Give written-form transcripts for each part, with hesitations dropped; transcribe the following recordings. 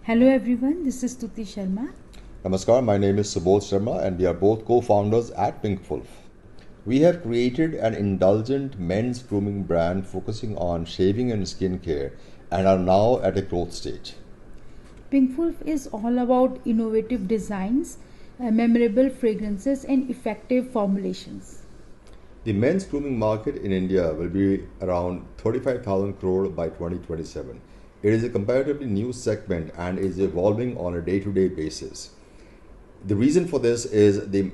Hello everyone, this is Stuti Sharma. Namaskar, my name is Subodh Sharma and we are both co-founders at Pink Woolf. We have created an indulgent men's grooming brand focusing on shaving and skincare and are now at a growth stage. Pink Woolf is all about innovative designs, memorable fragrances, and effective formulations. The men's grooming market in India will be around 35,000 crore by 2027. It is a comparatively new segment and is evolving on a day-to-day basis. The reason for this is the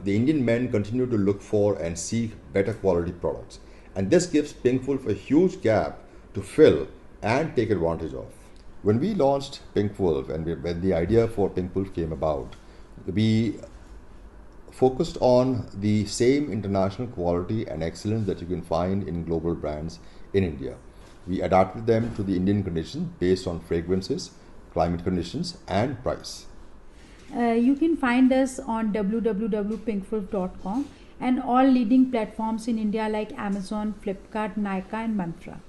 Indian men continue to look for and seek better quality products. And this gives Pink Woolf a huge gap to fill and take advantage of. When we launched Pink Woolf and when the idea for Pink Woolf came about, we focused on the same international quality and excellence that you can find in global brands in India. We adapted them to the Indian conditions based on fragrances, climate conditions, and price. You can find us on www.pinkwolf.com and all leading platforms in India like Amazon, Flipkart, Nykaa, and Mantra.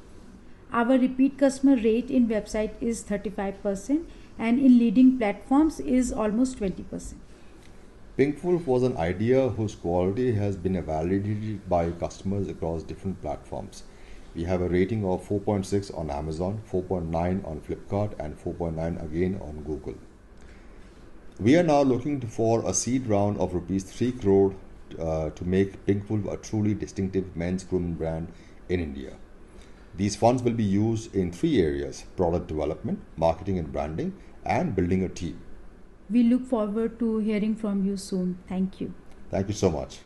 Our repeat customer rate in website is 35% and in leading platforms is almost 20%. Pink Wolf was an idea whose quality has been validated by customers across different platforms. We have a rating of 4.6 on Amazon, 4.9 on Flipkart, and 4.9 again on Google. We are now looking for a seed round of rupees 3 crore to make Pink Wolf a truly distinctive men's grooming brand in India. These funds will be used in three areas: product development, marketing and branding, and building a team. We look forward to hearing from you soon. Thank you. Thank you so much.